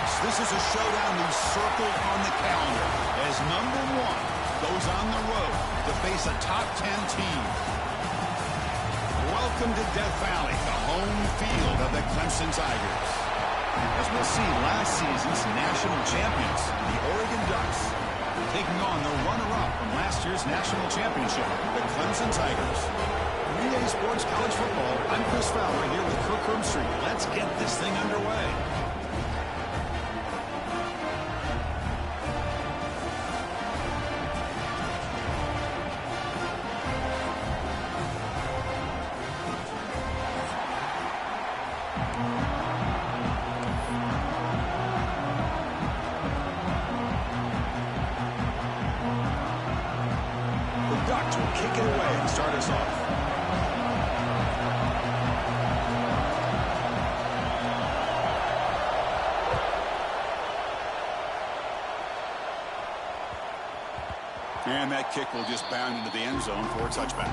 Tigers. This is a showdown we circled on the calendar as number 1 goes on the road to face a top 10 team. Welcome to Death Valley, the home field of the Clemson Tigers. As we'll see, last season's national champions, the Oregon Ducks, taking on the runner-up from last year's national championship, the Clemson Tigers. 3A Sports College Football, I'm Chris Fowler here with Kirk Herbstreit. Let's get this thing underway. Ducks will kick it away and start us off. And that kick will just bound into the end zone for a touchback.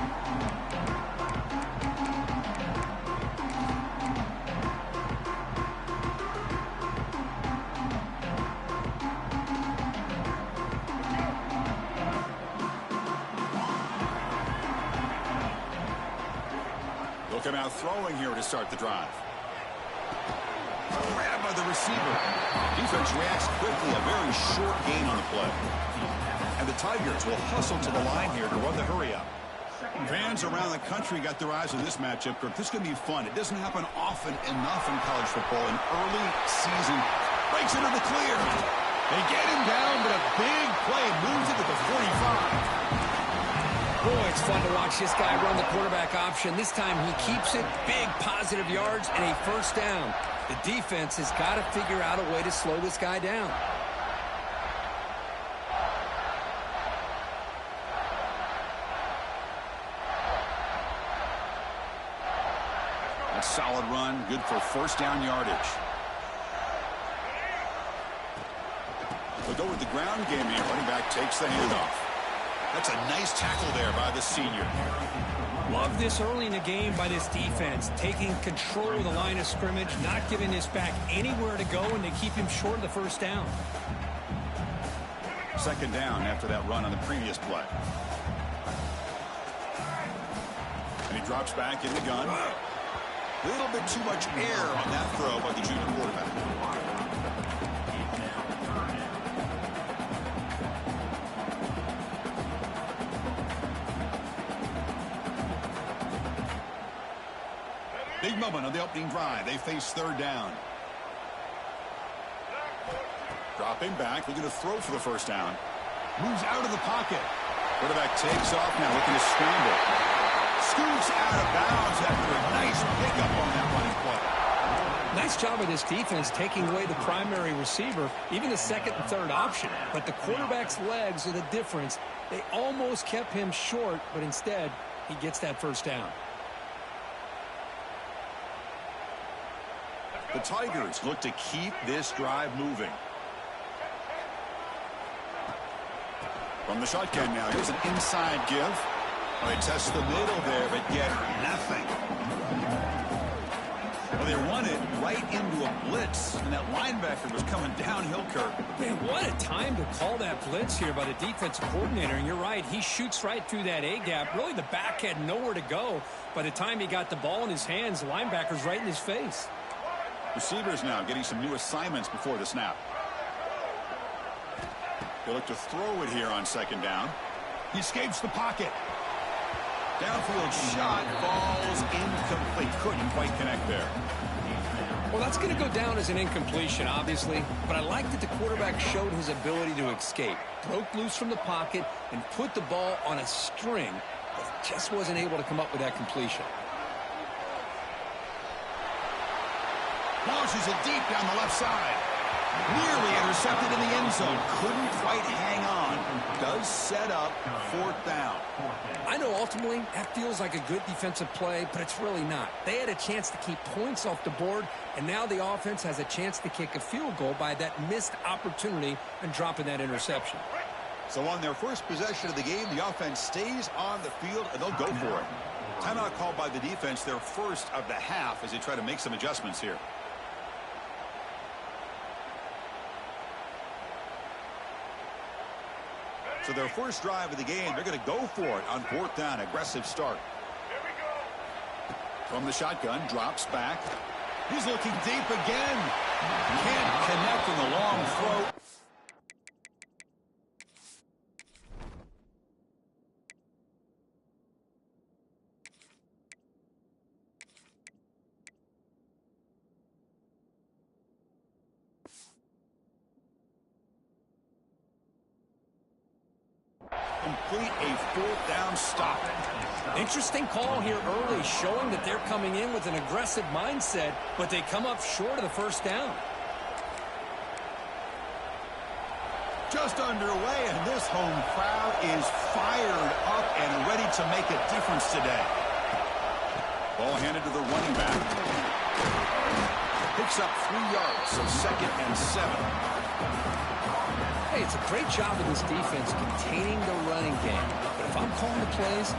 They'll come out throwing here to start the drive. Grabbed by the receiver. Defense reacts quickly. A very short gain on the play. And the Tigers will hustle to the line here to run the hurry-up. Fans around the country got their eyes on this matchup. This is going to be fun. It doesn't happen often enough in college football. An early season breaks into the clear. They get him down, but a big play moves it to the 45. Boy, it's fun to watch this guy run the quarterback option. This time he keeps it, big positive yards, and a first down. The defense has got to figure out a way to slow this guy down. A solid run, good for first down yardage. We'll go with the ground game here. Running back takes the handoff. That's a nice tackle there by the senior. Love this early in the game by this defense, taking control of the line of scrimmage, not giving this back anywhere to go, and they keep him short of the first down. Second down after that run on the previous play. And he drops back in the gun. A little bit too much air on that throw by the junior quarterback. Big moment on the opening drive. They face third down. Dropping back, looking to throw for the first down. Moves out of the pocket. Quarterback takes off now, looking to scramble. Scoots out of bounds after a nice pickup on that running play. Nice job of this defense taking away the primary receiver, even the second and third option. But the quarterback's legs are the difference. They almost kept him short, but instead, he gets that first down. The Tigers look to keep this drive moving. From the shotgun now, here's an inside give. Well, they test the middle there, but get nothing. Well, they run it right into a blitz, and that linebacker was coming downhill, Kirk. Man, what a time to call that blitz here by the defensive coordinator. And you're right, he shoots right through that A-gap. Really, the back had nowhere to go. By the time he got the ball in his hands, the linebacker's right in his face. Receivers now getting some new assignments before the snap. They look to throw it here on second down. He escapes the pocket. Downfield shot falls incomplete. Couldn't quite connect there. Well, that's going to go down as an incompletion, obviously. But I like that the quarterback showed his ability to escape. Broke loose from the pocket and put the ball on a string, but just wasn't able to come up with that completion. Launches it deep down the left side. Nearly intercepted in the end zone. Couldn't quite hang on. Does set up fourth down. I know ultimately that feels like a good defensive play, but it's really not. They had a chance to keep points off the board, and now the offense has a chance to kick a field goal by that missed opportunity and dropping that interception. So on their first possession of the game, the offense stays on the field, and they'll go for it. Timeout called by the defense, their first of the half, as they try to make some adjustments here. So their first drive of the game, they're going to go for it on 4th down. Aggressive start. From the shotgun, drops back. He's looking deep again. Can't connect on the long throw. Complete a 4th down stop. Interesting call here early, showing that they're coming in with an aggressive mindset, but they come up short of the 1st down. Just underway, and this home crowd is fired up and ready to make a difference today. Ball handed to the running back. Picks up 3 yards, so 2nd and 7. Hey, it's a great job of this defense containing the running game. But if I'm calling the plays,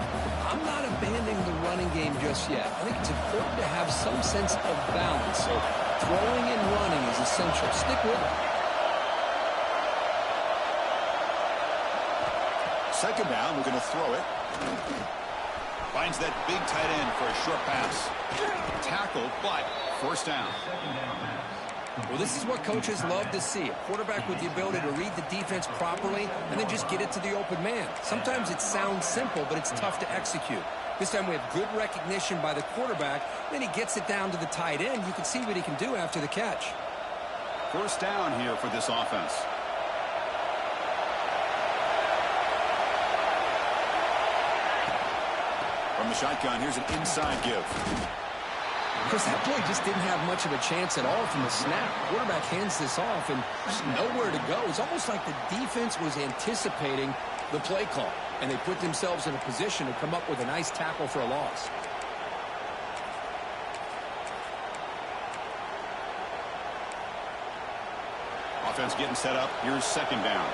I'm not abandoning the running game just yet. I think it's important to have some sense of balance. So throwing and running is essential. Stick with it. 2nd down, we're going to throw it. Finds that big tight end for a short pass. Tackled, but 1st down. Well, this is what coaches love to see. A quarterback with the ability to read the defense properly and then just get it to the open man. Sometimes it sounds simple, but it's tough to execute. This time we have good recognition by the quarterback. Then he gets it down to the tight end. You can see what he can do after the catch. 1st down here for this offense. From the shotgun, here's an inside give. Because that play just didn't have much of a chance at all from the snap. Quarterback hands this off and just nowhere to go. It's almost like the defense was anticipating the play call, and they put themselves in a position to come up with a nice tackle for a loss. Offense getting set up. Here's 2nd down.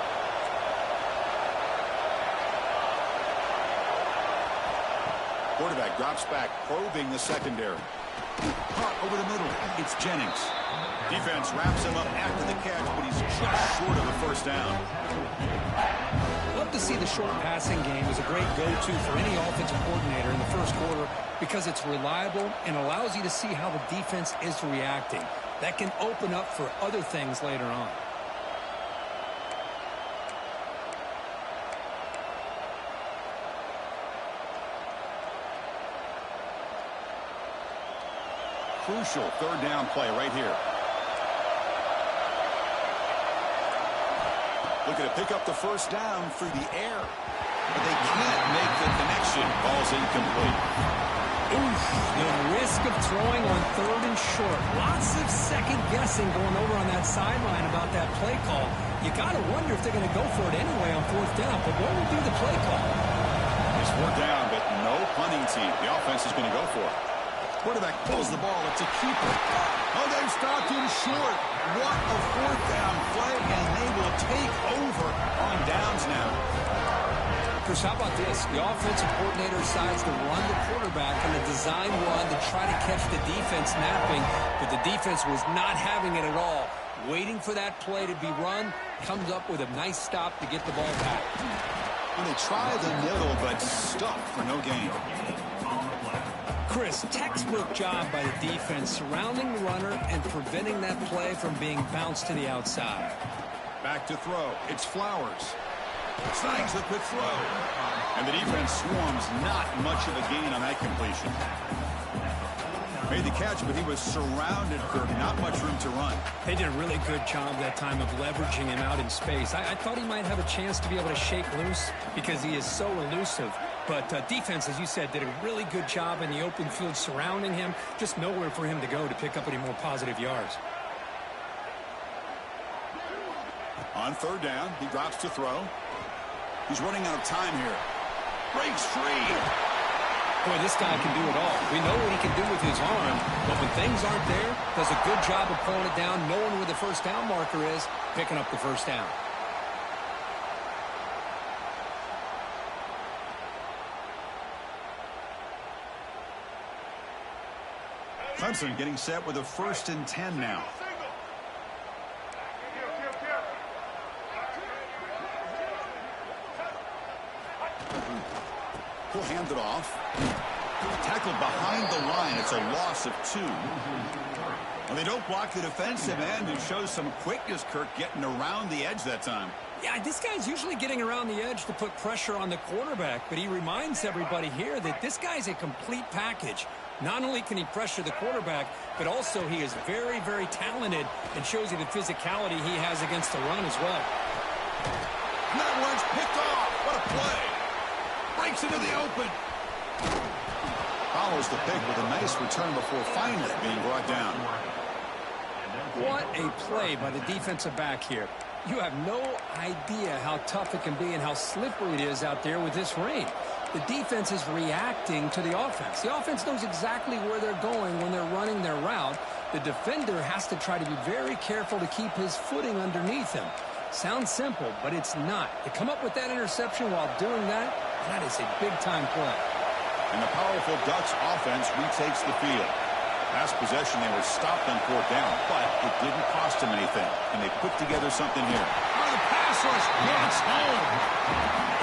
Quarterback drops back, probing the secondary. Caught over the middle. It's Jennings. Defense wraps him up after the catch, but he's just short of the 1st down. Love to see the short passing game as a great go-to for any offensive coordinator in the 1st quarter because it's reliable and allows you to see how the defense is reacting. That can open up for other things later on. Crucial 3rd down play right here. Looking to pick up the 1st down through the air. But they can't make the connection. Ball's incomplete. Oof, the risk of throwing on 3rd and short. Lots of second guessing going over on that sideline about that play call. You got to wonder if they're going to go for it anyway on 4th down. But what will be the play call? It's 4th down, but no punting team. The offense is going to go for it. Quarterback pulls the ball. It's a keeper. Oh, they've stopped him short. What a 4th down play, and they will take over on downs now. Chris, how about this? The offensive coordinator decides to run the quarterback on a design run to try to catch the defense napping, but the defense was not having it at all. Waiting for that play to be run, comes up with a nice stop to get the ball back. And they try the middle, but stuck for no gain. Chris, textbook job by the defense surrounding the runner and preventing that play from being bounced to the outside. Back to throw. It's Flowers. Snags the quick throw. And the defense swarms. Not much of a gain on that completion. Made the catch, but he was surrounded for not much room to run. They did a really good job that time of leveraging him out in space. I thought he might have a chance to be able to shake loose because he is so elusive. But defense, as you said, did a really good job in the open field surrounding him. Just nowhere for him to go to pick up any more positive yards. On 3rd down, he drops to throw. He's running out of time here. Breaks free. Boy, this guy can do it all. We know what he can do with his arm, but when things aren't there, does a good job of pulling it down, knowing where the 1st down marker is, picking up the 1st down. Clemson getting set with a 1st and 10 now. He'll hand it off. Tackled behind the line. It's a loss of 2. And they don't block the defensive end and shows some quickness, Kirk, getting around the edge that time. Yeah, this guy's usually getting around the edge to put pressure on the quarterback, but he reminds everybody here that this guy's a complete package. Not only can he pressure the quarterback, but also he is very, very talented and shows you the physicality he has against the run as well. And that one's picked off. What a play. Breaks into the open. Follows the pick with a nice return before finally being brought down. What a play by the defensive back here. You have no idea how tough it can be and how slippery it is out there with this rain. The defense is reacting to the offense. The offense knows exactly where they're going when they're running their route. The defender has to try to be very careful to keep his footing underneath him. Sounds simple, but it's not. To come up with that interception while doing that, that is a big-time play. And the powerful Ducks offense retakes the field. Last possession, they were stopped on 4th down, but it didn't cost them anything. And they put together something here. Oh, the pass rush gets home.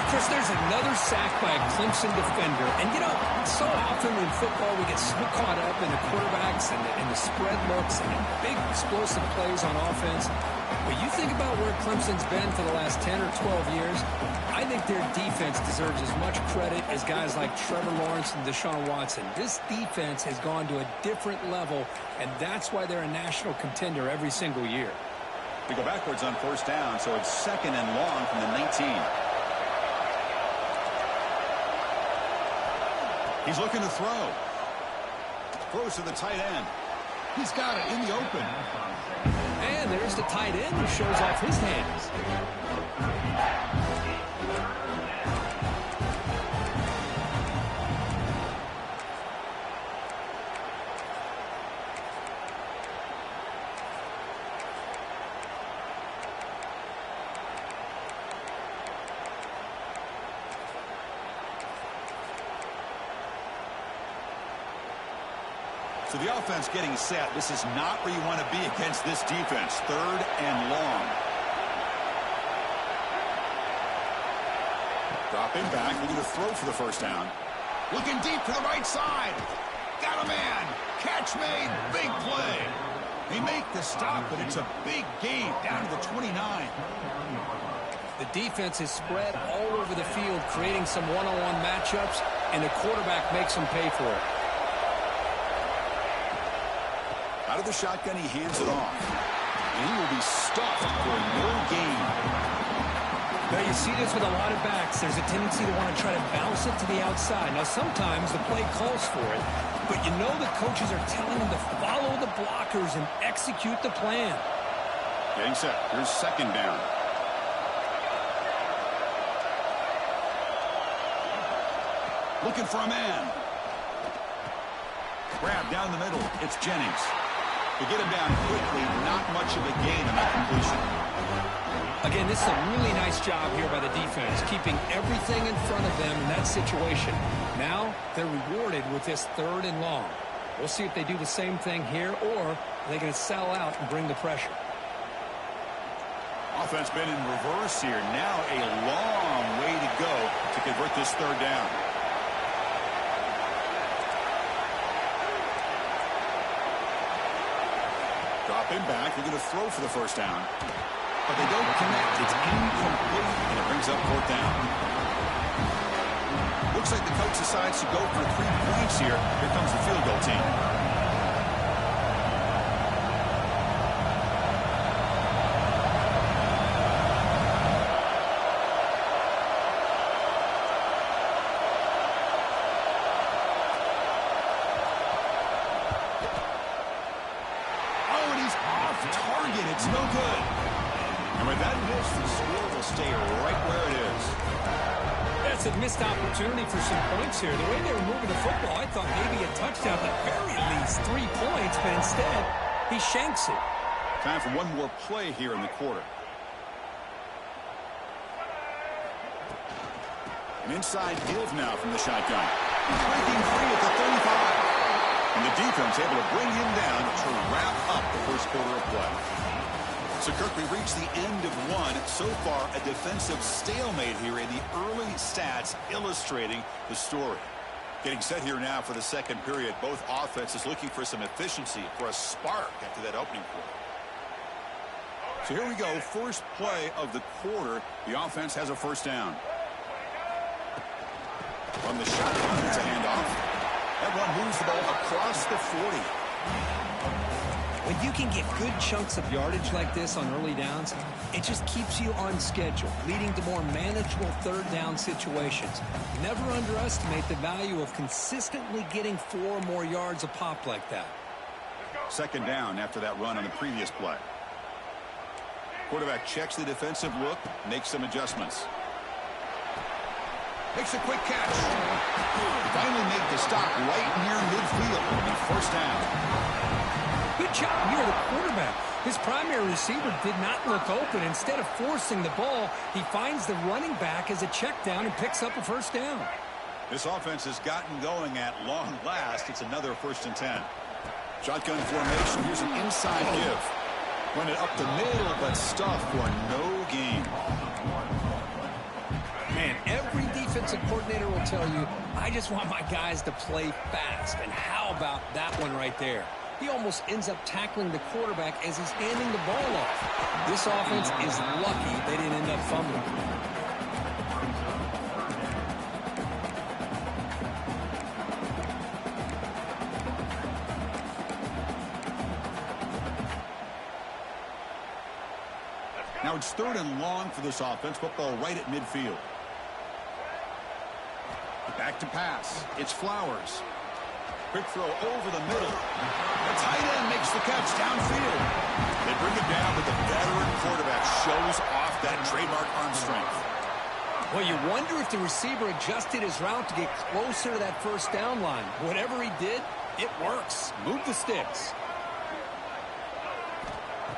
Chris, there's another sack by a Clemson defender. And, you know, so often in football we get so caught up in the quarterbacks and the spread looks and the big explosive plays on offense. But you think about where Clemson's been for the last 10 or 12 years, I think their defense deserves as much credit as guys like Trevor Lawrence and Deshaun Watson. This defense has gone to a different level, and that's why they're a national contender every single year. We go backwards on 1st down, so it's 2nd and long from the 19. He's looking to throw. Throws to the tight end. He's got it in the open. And there's the tight end who shows off his hands. So the offense getting set. This is not where you want to be against this defense. 3rd and long. Dropping back, looking to throw for the 1st down. Looking deep to the right side. Got a man. Catch made. Big play. They make the stop, but it's a big gain down to the 29. The defense is spread all over the field, creating some one-on-one matchups, and the quarterback makes them pay for it. Out of the shotgun, he hands it off. And he will be stuffed for no gain. Now, you see this with a lot of backs. There's a tendency to want to try to bounce it to the outside. Now, sometimes the play calls for it, but you know the coaches are telling them to follow the blockers and execute the plan. Getting set. Here's 2nd down. Looking for a man. Grab down the middle. It's Jennings. To get him down quickly, not much of a gain on that completion. Again, this is a really nice job here by the defense, keeping everything in front of them in that situation. Now, they're rewarded with this 3rd and long. We'll see if they do the same thing here, or are they going to sell out and bring the pressure. Offense been in reverse here. Now a long way to go to convert this 3rd down. Dropping back, they're going to throw for the 1st down. But they don't connect. It's incomplete, and it brings up 4th down. Looks like the coach decides to go for 3 points here. Here comes the field goal team. It's no good. And with that miss, the score will stay right where it is. That's a missed opportunity for some points here. The way they were moving the football, I thought maybe a touchdown, at the very least 3 points, but instead, he shanks it. Time for one more play here in the quarter. An inside give now from the shotgun. He's breaking free at the 35. And the defense able to bring him down to wrap up the first quarter of play. So, Kirk, we reached the end of one. So far, a defensive stalemate here, in the early stats illustrating the story. Getting set here now for the second period. Both offenses looking for some efficiency, for a spark after that opening quarter. So here we go. First play of the quarter. The offense has a first down. From the shotgun, it's a handoff. That one moves the ball across the 40. When you can get good chunks of yardage like this on early downs, it just keeps you on schedule, leading to more manageable third down situations. Never underestimate the value of consistently getting 4 or more yards a pop like that. Second down after that run on the previous play. Quarterback checks the defensive look, makes some adjustments. Makes a quick catch. Finally make the stop right near midfield. It'll be first down. Good job here, the quarterback. His primary receiver did not look open. Instead of forcing the ball, he finds the running back as a check down and picks up a first down. This offense has gotten going at long last. It's another 1st and 10. Shotgun formation. Here's an inside give. Run it up the middle, but stuffed for no gain. Man, every defensive coordinator will tell you, I just want my guys to play fast. And how about that one right there? He almost ends up tackling the quarterback as he's handing the ball off. This offense is lucky they didn't end up fumbling. Now it's 3rd and long for this offense. Football right at midfield. Back to pass. It's Flowers. Quick throw over the middle. The tight end makes the catch downfield. They bring it down, but the veteran quarterback shows off that trademark arm strength. Well, you wonder if the receiver adjusted his route to get closer to that first down line. Whatever he did, it works. Move the sticks.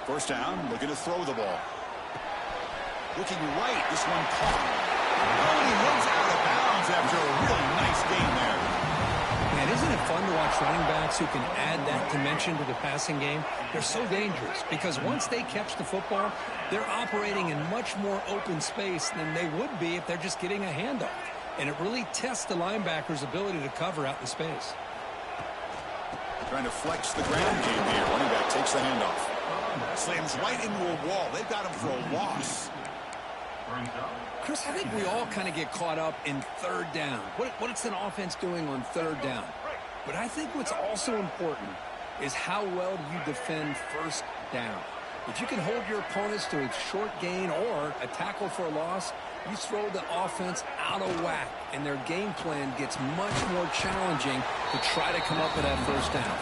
First down, looking to throw the ball. Looking right, this one caught. Oh, and he runs out of bounds after a really nice gain there. Man, isn't it fun to watch running backs who can add that dimension to the passing game? They're so dangerous because once they catch the football, they're operating in much more open space than they would be if they're just getting a handoff. And it really tests the linebacker's ability to cover out in space. Trying to flex the ground game here. Running back takes the handoff. Slams right into a wall. They've got him for a loss. Chris, I think we all kind of get caught up in third down. What's an offense doing on third down? But I think what's also important is how well you defend first down. If you can hold your opponents to a short gain or a tackle for a loss, you throw the offense out of whack, and their game plan gets much more challenging to try to come up with that first down.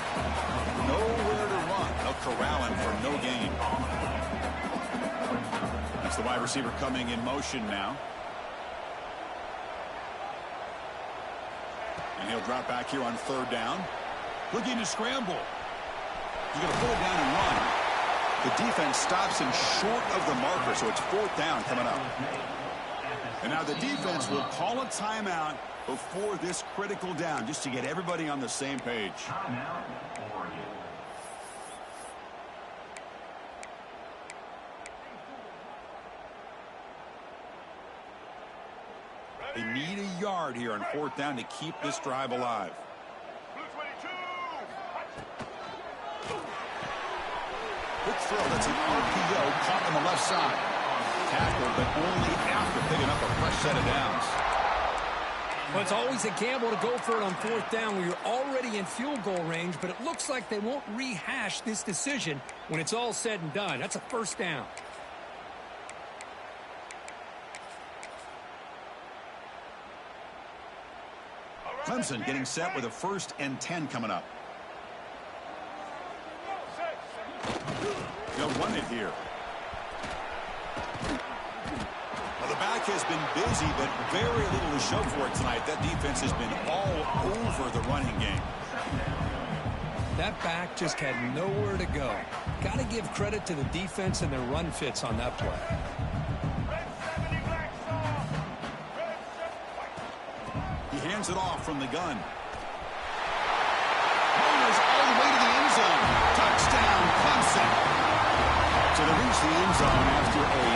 Nowhere to run. They'll corral him for no gain. That's the wide receiver coming in motion now. And he'll drop back here on third down. Looking to scramble. He's going to pull it down and run. The defense stops him short of the marker, so it's 4th down coming up. And now the defense will call a timeout before this critical down, just to get everybody on the same page. They need a yard here on 4th down to keep this drive alive. Quick throw. That's an RPO caught on the left side. Tackled, but only after picking up a fresh set of downs. Well, it's always a gamble to go for it on 4th down when you're already in field goal range, but it looks like they won't rehash this decision when it's all said and done. That's a first down. Clemson getting set with a 1st and 10 coming up. They'll run it here. Well, the back has been busy, but very little to show for it tonight. That defense has been all over the running game. That back just had nowhere to go. Got to give credit to the defense and their run fits on that play. He hands it off from the gun. Runners all the way to the end zone. Touchdown, Clemson. So the the end zone after a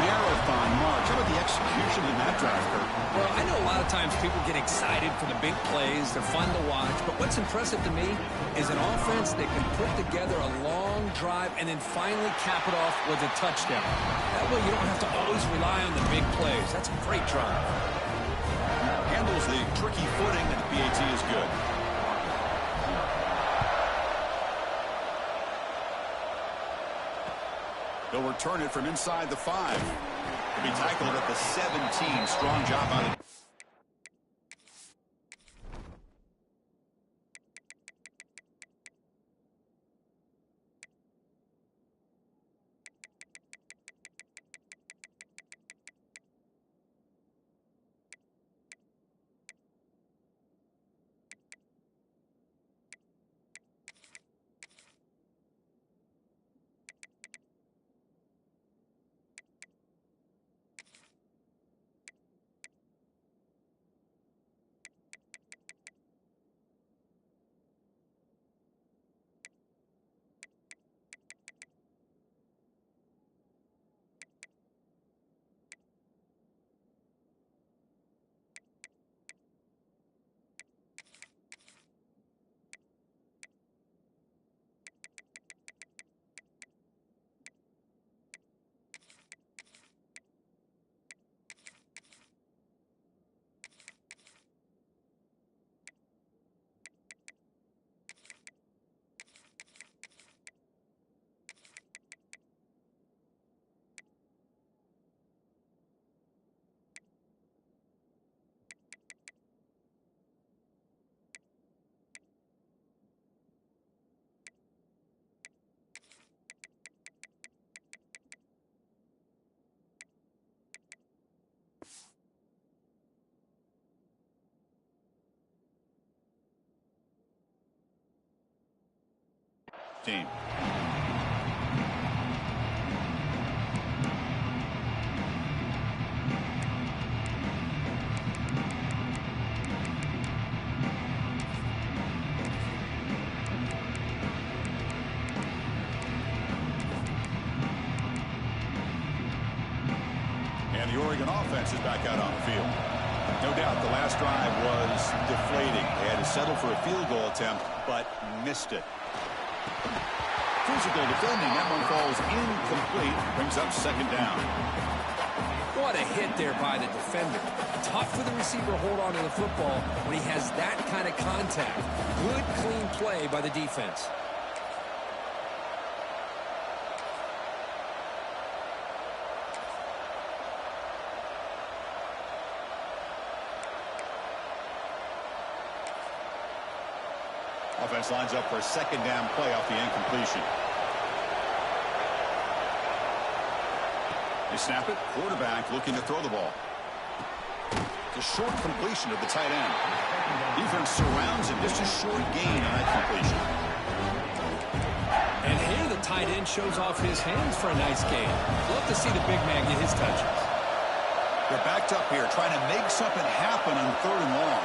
marathon march. How about the execution in that drive, Kurt? Well, I know a lot of times people get excited for the big plays. They're fun to watch. But what's impressive to me is an offense that can put together a long drive and then finally cap it off with a touchdown. That way you don't have to always rely on the big plays. That's a great drive. Handles the tricky footing, and the PAT is good. They'll return it from inside the 5. He'll be tackled at the 17. Strong job out of... team. And the Oregon offense is back out on the field. No doubt the last drive was deflating. They had to settle for a field goal attempt, but missed it. Physical defending. That one falls incomplete. Brings up second down. What a hit there by the defender. Tough for the receiver to hold on to the football when he has that kind of contact. Good, clean play by the defense. Offense lines up for a second down play off the incompletion. They snap it. Quarterback looking to throw the ball. It's a short completion of the tight end. Defense surrounds him. Just a short gain on that completion. And here the tight end shows off his hands for a nice gain. Love to see the big man get his touches. They're backed up here trying to make something happen on 3rd and long.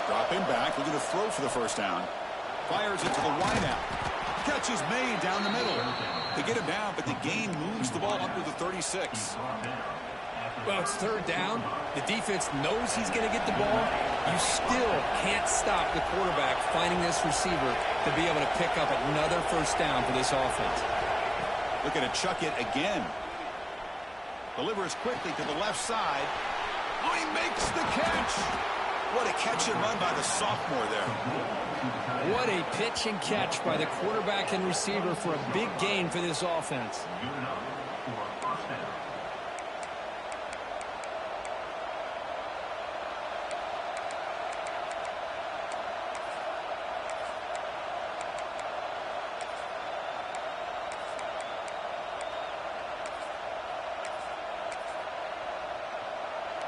Dropping back, looking to throw for the first down. Fires it to the wideout. Catch is made down the middle. They get him down, but the gain moves the ball up to the 36. Well, it's 3rd down. The defense knows he's going to get the ball. You still can't stop the quarterback finding this receiver to be able to pick up another first down for this offense. Looking to chuck it again. Delivers quickly to the left side. Oh, he makes the catch. What a catch and run by the sophomore there. What a pitch and catch by the quarterback and receiver for a big gain for this offense.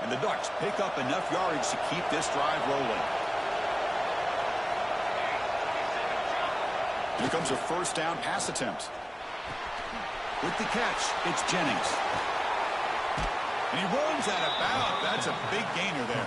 And the Ducks pick up enough yardage to keep this drive rolling. Here comes a first down pass attempt. With the catch, it's Jennings. And he runs out of bounds. That's a big gainer there.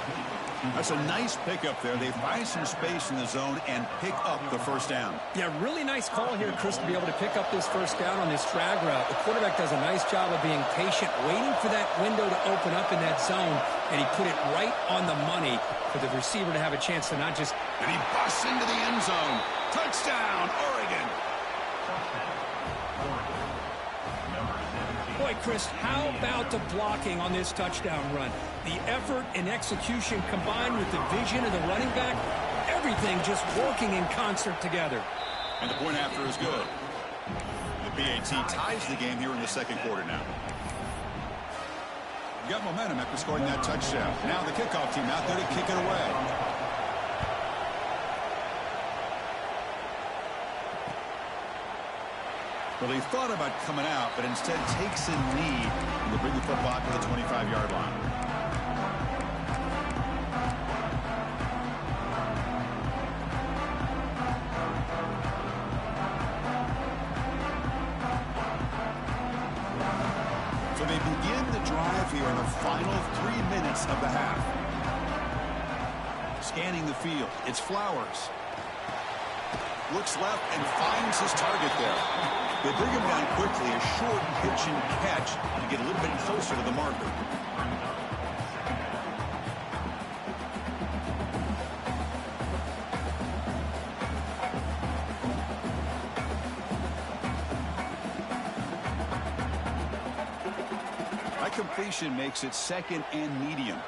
That's a nice pickup there. They find some space in the zone and pick up the first down. Yeah, really nice call here, Chris, to be able to pick up this first down on this drag route. The quarterback does a nice job of being patient, waiting for that window to open up in that zone, and he put it right on the money for the receiver to have a chance to not just... And he busts into the end zone. Touchdown, Oregon. Boy, Chris, how about the blocking on this touchdown run? The effort and execution combined with the vision of the running back, everything just working in concert together. And the point after is good. The BAT ties the game here in the second quarter now. You got momentum after scoring that touchdown. Now the kickoff team out there to kick it away. Well, he thought about coming out, but instead takes a knee to bring the football to the 25-yard line. So they begin the drive here in the final 3 minutes of the half. Scanning the field, it's Flowers. Looks left and finds his target there. They bring him down quickly, a short pitch and catch to get a little bit closer to the marker. That completion makes it second and medium.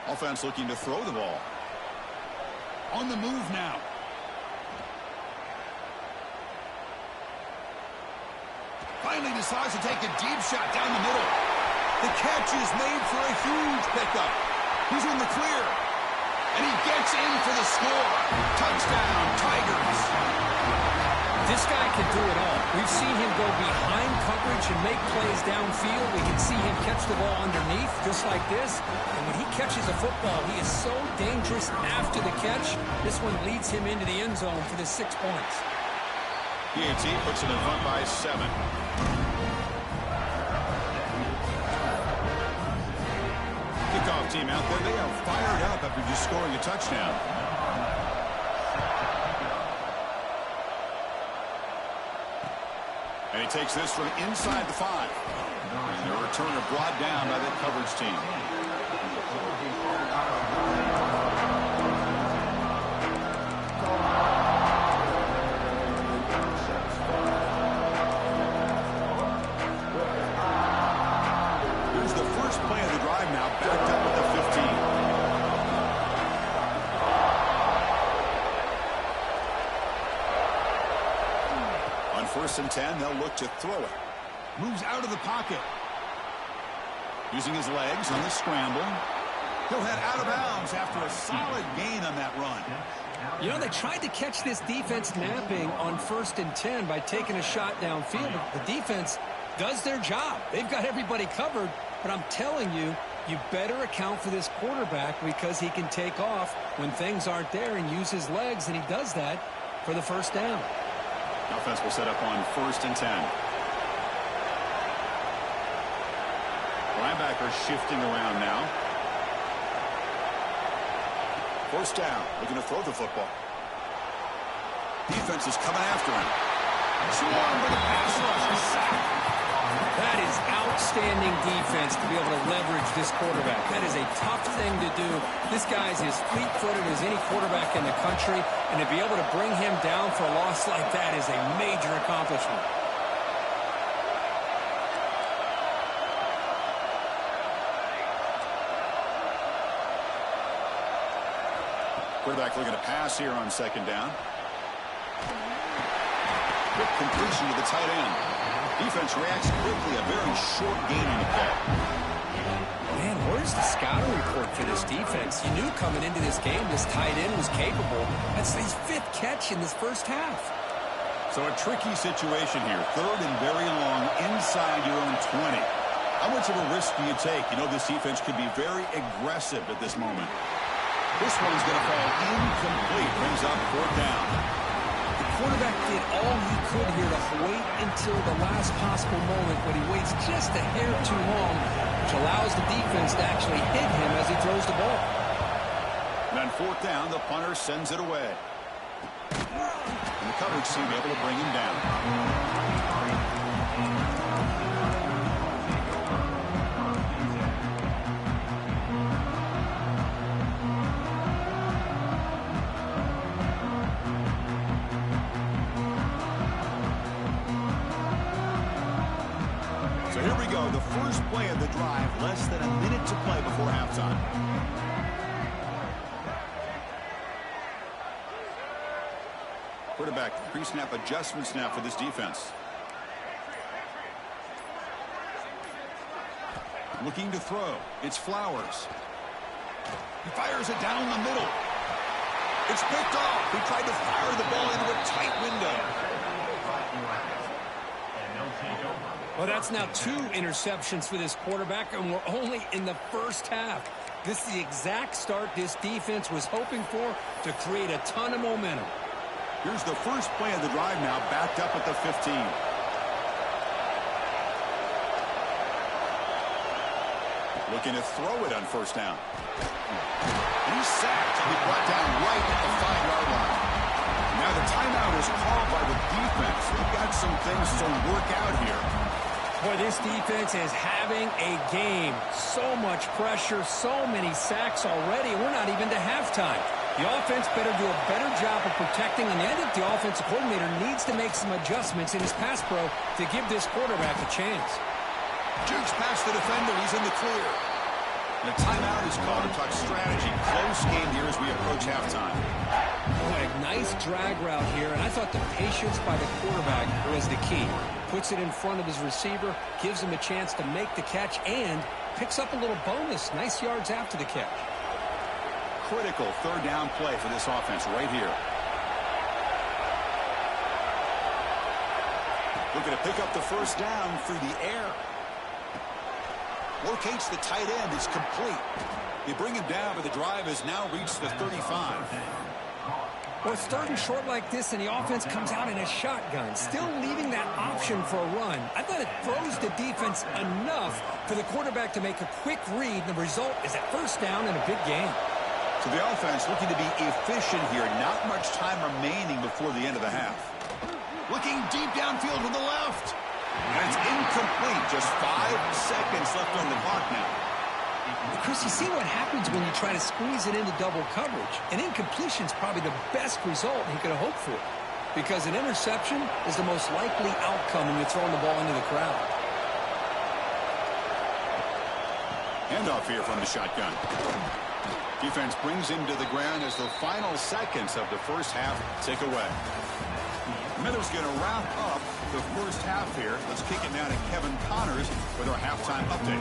Offense looking to throw the ball. On the move now. Finally decides to take a deep shot down the middle. The catch is made for a huge pickup. He's in the clear. And he gets in for the score. Touchdown, Tigers. This guy can do it all. We've seen him go behind coverage and make plays downfield. We can see him catch the ball underneath, just like this. And when he catches a football, he is so dangerous after the catch. This one leads him into the end zone for the 6 points. BAT puts him in front by 7. Kickoff team out there. They are fired up after just scoring a touchdown. And he takes this from inside the 5. And the returner brought down by that coverage team. Here's the first play of the drive now, backed up at the 15. On 1st and 10, they'll look to throw it. Moves out of the pocket. Using his legs on the scramble. He'll head out of bounds after a solid gain on that run. You know, they tried to catch this defense napping on 1st and 10 by taking a shot downfield. But the defense does their job. They've got everybody covered. But I'm telling you, you better account for this quarterback because he can take off when things aren't there and use his legs, and he does that for the first down. Offense will set up on 1st and 10. Linebacker shifting around now. 1st down, looking to throw the football. Defense is coming after him. Swarmed with a pass rush, sack. That is outstanding defense to be able to leverage this quarterback. That is a tough thing to do. This guy's as fleet-footed as any quarterback in the country, and to be able to bring him down for a loss like that is a major accomplishment. Quarterback looking to pass here on 2nd down. Quick completion to the tight end. Defense reacts quickly. A very short gain on the play. Man, where's the scouting report for this defense? You knew coming into this game this tight end was capable. That's his 5th catch in this first half. So a tricky situation here. 3rd and very long inside your own 20. How much of a risk do you take? You know this defense could be very aggressive at this moment. This one's going to fall incomplete. Brings up 4th down. The quarterback did all he could here to wait until the last possible moment, but he waits just a hair too long, which allows the defense to actually hit him as he throws the ball. And on fourth down, the punter sends it away. And the coverage seemed able to bring him down. So here we go, the first play of the drive, less than a minute to play before halftime. Quarterback, pre-snap adjustments now for this defense. Looking to throw. It's Flowers. He fires it down the middle. It's picked off. He tried to fire the ball into a tight window. Well, that's now 2 interceptions for this quarterback, and we're only in the first half. This is the exact start this defense was hoping for to create a ton of momentum. Here's the first play of the drive now, backed up at the 15. Looking to throw it on first down. He's sacked and he brought down right at the 5-yard line. Now the timeout is called by the defense. They've got some things to work out here. Boy, this defense is having a game. So much pressure, so many sacks already, and we're not even to halftime. The offense better do a better job of protecting, and I think the offensive coordinator needs to make some adjustments in his pass pro to give this quarterback a chance. Jukes past the defender. He's in the clear. And a timeout is called to talk strategy. Close game here as we approach halftime. Boy, a nice drag route here, and I thought the patience by the quarterback was the key. Puts it in front of his receiver, gives him a chance to make the catch, and picks up a little bonus. Nice yards after the catch. Critical third down play for this offense right here. Looking to pick up the first down through the air. Locates the tight end. It's complete. They bring him down, but the drive has now reached the 35. Well, it's third and short like this, and the offense comes out in a shotgun, still leaving that option for a run. I thought it throws the defense enough for the quarterback to make a quick read, and the result is a first down in a big game. So the offense looking to be efficient here. Not much time remaining before the end of the half. Looking deep downfield to the left. And it's incomplete. Just 5 seconds left on the clock now. Chris, you see what happens when you try to squeeze it into double coverage. An incompletion is probably the best result he could have hoped for, because an interception is the most likely outcome when you're throwing the ball into the crowd. Handoff here from the shotgun. Defense brings him to the ground as the final seconds of the first half tick away. Miller's going to wrap up the first half here. Let's kick it now to Kevin Connors with our halftime update.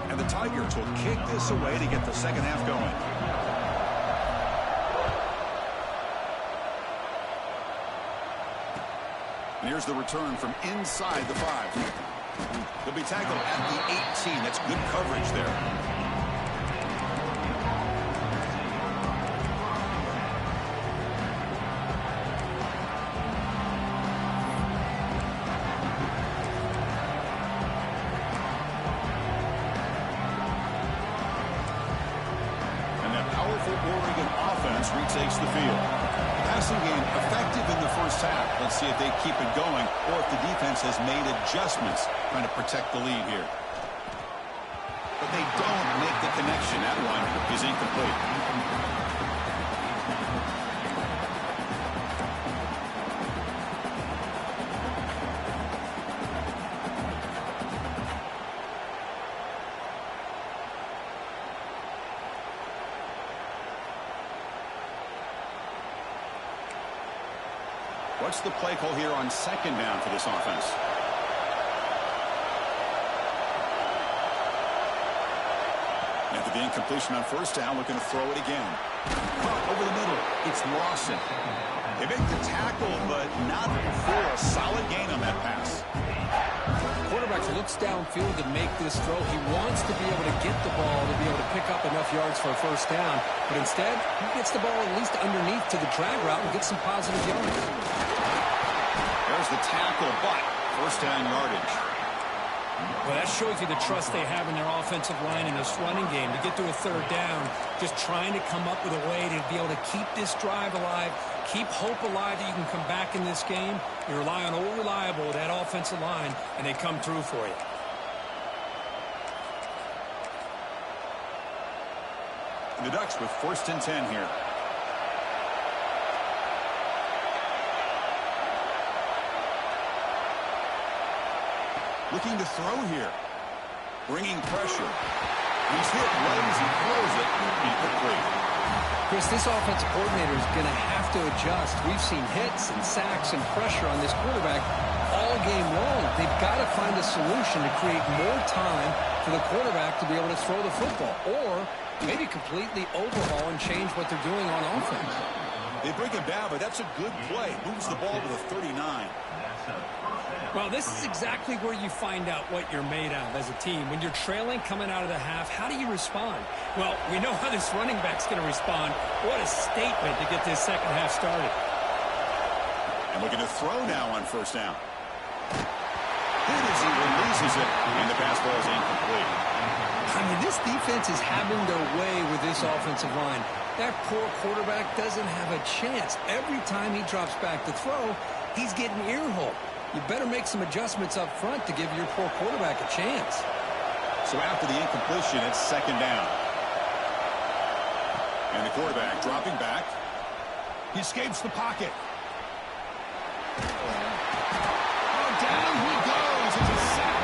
And the Tigers will kick this away to get the second half going. And here's the return from inside the 5. He'll be tackled at the 18. That's good coverage there. And that powerful Oregon offense retakes the field. Passing game effective in the first half. Let's see if they keep it going or if the defense has made adjustments trying to protect the lead here. But they don't make the connection. That one is incomplete. What's the play call here on second down for this offense? After the incompletion on first down, looking to throw it again. Over the middle, it's Lawson. They make the tackle, but not for a solid gain on that pass. Quarterbacks are looking looks downfield to make this throw. He wants to be able to get the ball to be able to pick up enough yards for a first down. But instead, he gets the ball at least underneath to the drag route and gets some positive yards. There's the tackle, but first down yardage. Well, that shows you the trust they have in their offensive line in this running game to get to a third down, just trying to come up with a way to be able to keep this drive alive, keep hope alive that you can come back in this game. You rely on Old Reliable, that offensive line, and they come through for you. The Ducks with first and 10 here. Looking to throw here. Bringing pressure. He's hit right as he throws it. Incomplete. Chris, this offensive coordinator is going to have to adjust. We've seen hits and sacks and pressure on this quarterback all game long. They've got to find a solution to create more time for the quarterback to be able to throw the football, or maybe completely overhaul and change what they're doing on offense. They bring him down, but that's a good play. Moves the ball to the 39. Well, this is exactly where you find out what you're made of as a team. When you're trailing coming out of the half, how do you respond? Well, we know how this running back's going to respond. What a statement to get this second half started. And looking to throw now on first down. Hit as he releases it, and the pass ball is incomplete. I mean, this defense is having their way with this offensive line. That poor quarterback doesn't have a chance. Every time he drops back to throw, he's getting ear-hole. You better make some adjustments up front to give your poor quarterback a chance. So after the incompletion, it's second down. And the quarterback dropping back. He escapes the pocket. Oh, down he goes. It's a sack.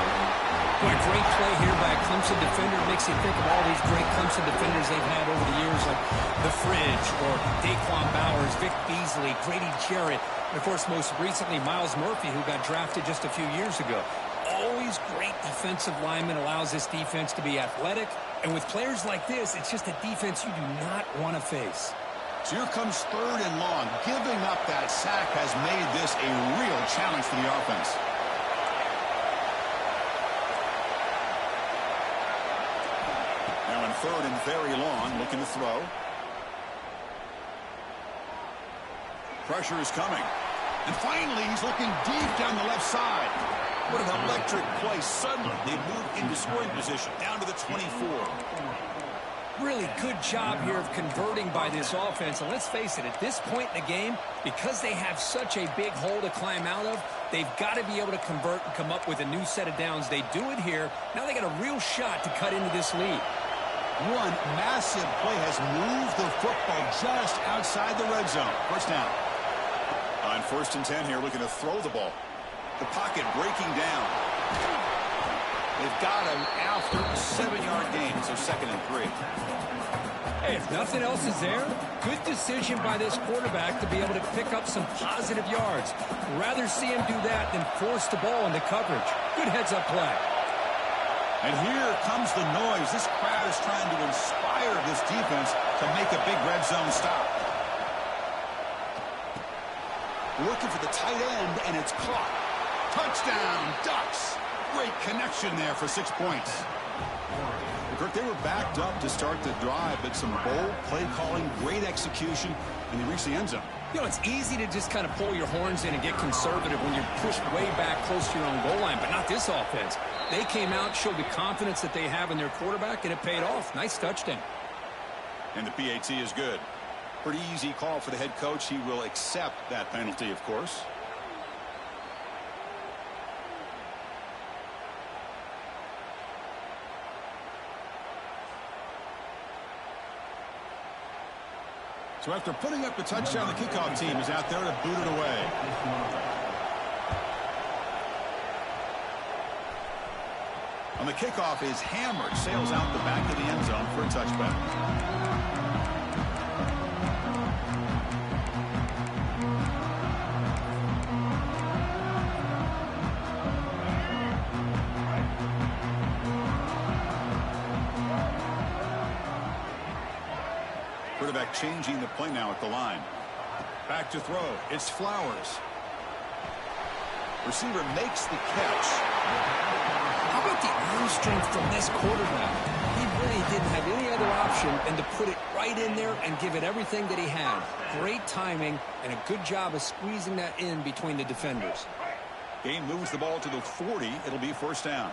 Boy, great play here by a Clemson defender. Makes you think of all these great Clemson defenders they've had over the years, like The Fridge or Daquan Bowers, Vic Beasley, Grady Jarrett, and, of course, most recently, Myles Murphy, who got drafted just a few years ago. Always great defensive lineman, allows this defense to be athletic. And with players like this, it's just a defense you do not want to face. So here comes third and long. Giving up that sack has made this a real challenge for the offense. Now in third and very long, looking to throw. Pressure is coming. And finally, he's looking deep down the left side. What an electric play. Suddenly, they move into scoring position, down to the 24. Really good job here of converting by this offense. And let's face it, at this point in the game, because they have such a big hole to climb out of, they've got to be able to convert and come up with a new set of downs. They do it here. Now they got a real shot to cut into this lead. One massive play has moved the football just outside the red zone. First down. On first and 10 here, looking to throw the ball. The pocket breaking down. They've got him after a 7-yard gain, so second and 3. Hey, if nothing else is there, good decision by this quarterback to be able to pick up some positive yards. Rather see him do that than force the ball into coverage. Good heads-up play. And here comes the noise. This crowd is trying to inspire this defense to make a big red zone stop. Looking for the tight end, and it's caught. Touchdown, Ducks. Great connection there for 6 points. Kirk, they were backed up to start the drive, but some bold play calling, great execution, and they reached the end zone. You know, it's easy to just kind of pull your horns in and get conservative when you're pushed way back close to your own goal line, but not this offense. They came out, showed the confidence that they have in their quarterback, and it paid off. Nice touchdown. And the PAT is good. Pretty easy call for the head coach. He will accept that penalty, of course. So after putting up the touchdown, the kickoff team is out there to boot it away. On the kickoff is hammered, sails out the back of the end zone for a touchback. Quarterback changing the play now at the line. Back to throw. It's Flowers. Receiver makes the catch. strength from this quarterback. He really didn't have any other option than to put it right in there and give it everything that he had. Great timing and a good job of squeezing that in between the defenders. Gain moves the ball to the 40. It'll be first down.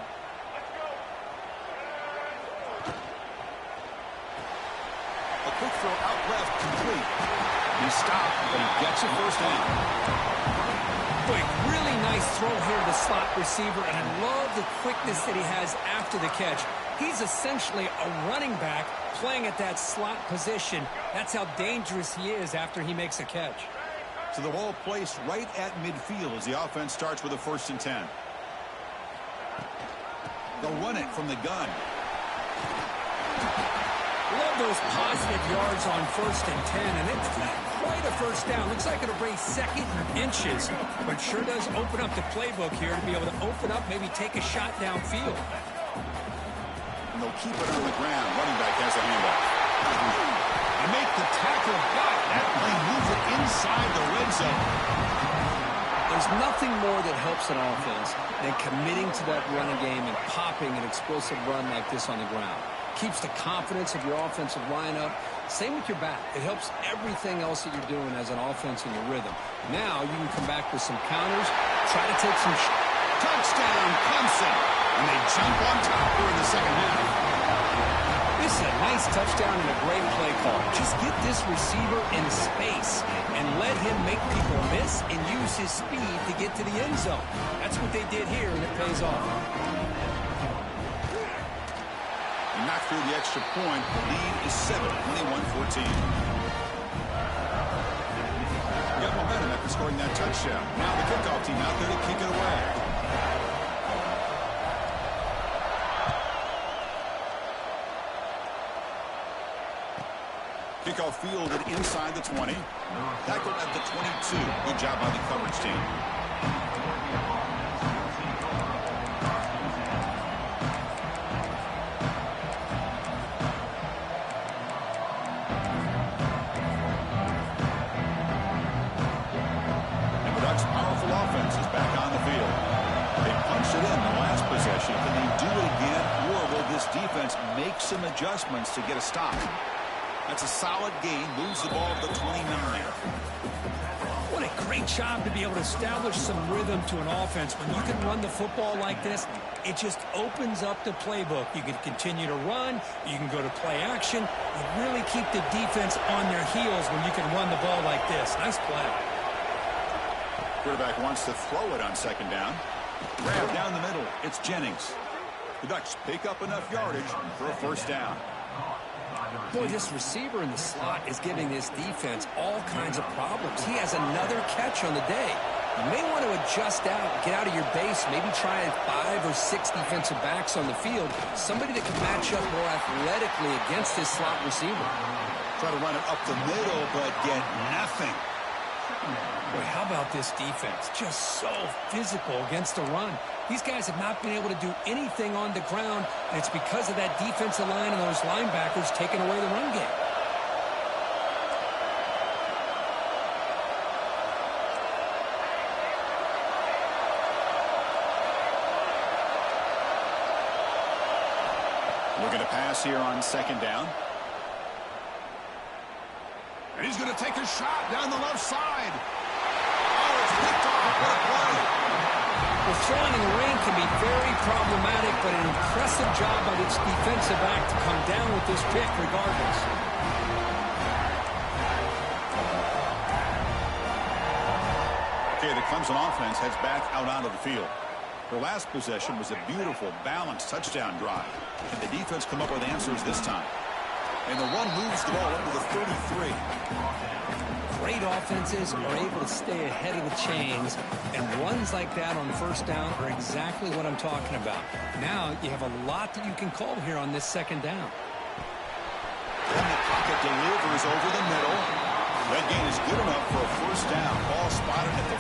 A quick throw out left, complete. He stopped, but he gets a first down. Boy, really nice throw here to the slot receiver, and I love the quickness that he has after the catch. He's essentially a running back playing at that slot position. That's how dangerous he is after he makes a catch. So the ball placed right at midfield as the offense starts with a 1st and 10. They'll run it from the gun. Love those positive yards on 1st and 10, and it's not quite a first down. Looks like it'll bring 2nd and inches, but sure does open up the playbook here to be able to open up, maybe take a shot downfield. And they'll keep it on the ground. Running back has a handoff. And make the tackle, but that play moves it inside the red zone. There's nothing more that helps an offense than committing to that running game and popping an explosive run like this on the ground. Keeps the confidence of your offensive lineup. Same with your back. It helps everything else that you're doing as an offense in your rhythm. Now you can come back with some counters, try to take some Touchdown, Clemson. And they jump on top here in the second half. This is a nice touchdown and a great play call. Just get this receiver in space and let him make people miss and use his speed to get to the end zone. That's what they did here, and it pays off. Knock through the extra point. The lead is 7, 21-14. Got momentum after scoring that touchdown. Now the kickoff team out there to kick it away. Kickoff fielded inside the 20. Tackled at the 22. Good job by the coverage team. And the Ducks' powerful offense is back on the field. They punched it in the last possession. Can they do it again, or will this defense make some adjustments to get a stop? That's a solid gain. Moves the ball to the 29. What a great job to be able to establish some rhythm to an offense. When you can run the football like this, it just opens up the playbook. You can continue to run. You can go to play action. You really keep the defense on their heels when you can run the ball like this. Nice play. Quarterback wants to throw it on 2nd down. Grab down the middle. It's Jennings. The Ducks pick up enough yardage for a 1st down. Boy, this receiver in the slot is giving this defense all kinds of problems. He has another catch on the day. You may want to adjust out, get out of your base, maybe try 5 or 6 defensive backs on the field, somebody that can match up more athletically against this slot receiver. Try to run it up the middle, but get nothing. Boy, how about this defense? Just so physical against the run. These guys have not been able to do anything on the ground, and it's because of that defensive line and those linebackers taking away the run game. Looking to pass here on 2nd down. And he's going to take a shot down the left side. Oh, it's picked off. What a play. Well, throwing in the rain can be very problematic, but an impressive job by this defensive back to come down with this pick regardless. Okay, the Clemson offense heads back out onto the field. Their last possession was a beautiful, balanced touchdown drive. And the defense come up with answers this time. And the run moves the ball up to the 33. Great offenses are able to stay ahead of the chains, and runs like that on 1st down are exactly what I'm talking about. Now you have a lot that you can call here on this 2nd down. And the pocket delivers over the middle. That gain is good enough for a 1st down. Ball spotted at the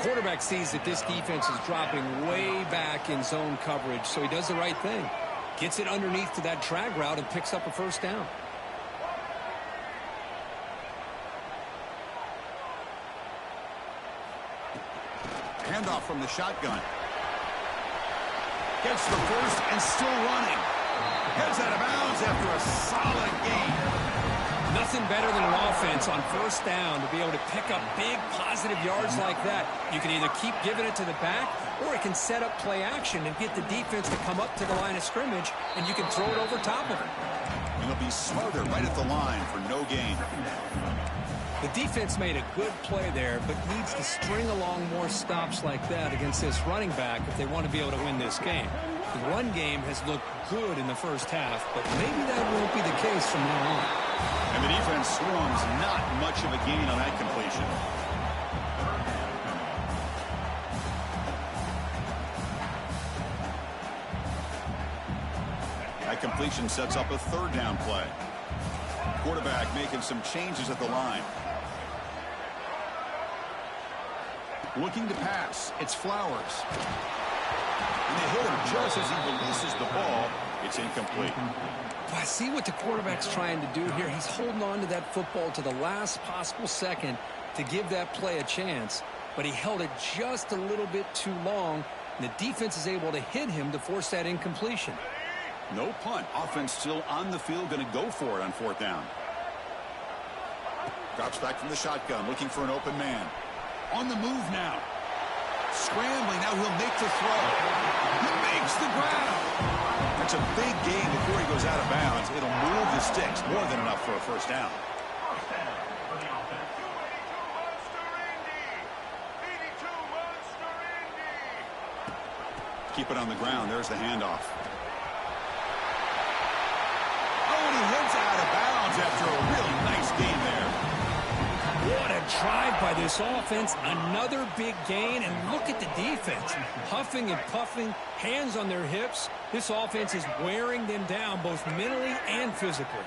42. Quarterback sees that this defense is dropping way back in zone coverage, so he does the right thing. Gets it underneath to that drag route and picks up a 1st down. Handoff from the shotgun. Gets the first and still running. Heads out of bounds after a solid gain. Nothing better than an offense on first down to be able to pick up big positive yards like that. You can either keep giving it to the back, or it can set up play action and get the defense to come up to the line of scrimmage, and you can throw it over top of it. And they'll be smothered right at the line for no gain. The defense made a good play there, but needs to string along more stops like that against this running back if they want to be able to win this game. The run game has looked good in the first half, but maybe that won't be the case from now on. And the defense swarms not much of a gain on that completion. That completion sets up a third down play. Quarterback making some changes at the line. Looking to pass. It's Flowers. And they hit him just as he releases the ball. It's incomplete. I see what the quarterback's trying to do here. He's holding on to that football to the last possible second to give that play a chance. But he held it just a little bit too long. And the defense is able to hit him to force that incompletion. No punt. Offense still on the field, going to go for it on fourth down. Drops back from the shotgun, looking for an open man. On the move now. Scrambling, now he'll make the throw. He makes the grab. That's a big gain before he goes out of bounds. It'll move the sticks, more than enough for a first down. Keep it on the ground. There's the handoff. Oh, and he heads out of bounds after a really nice gain there. What a drive by this offense. Another big gain, and look at the defense. Huffing and puffing, hands on their hips. This offense is wearing them down both mentally and physically.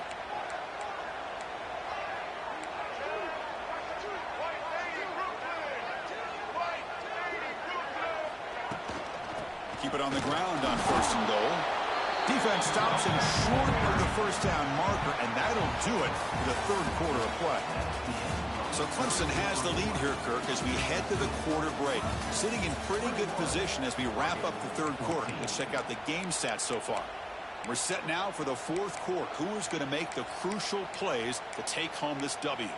Keep it on the ground on first and goal. Defense stops him short of the first down marker, and that'll do it for the third quarter of play. So Clemson has the lead here, Kirk, as we head to the quarter break. Sitting in pretty good position as we wrap up the third quarter. Let's check out the game stats so far. We're set now for the fourth quarter. Who is going to make the crucial plays to take home this W?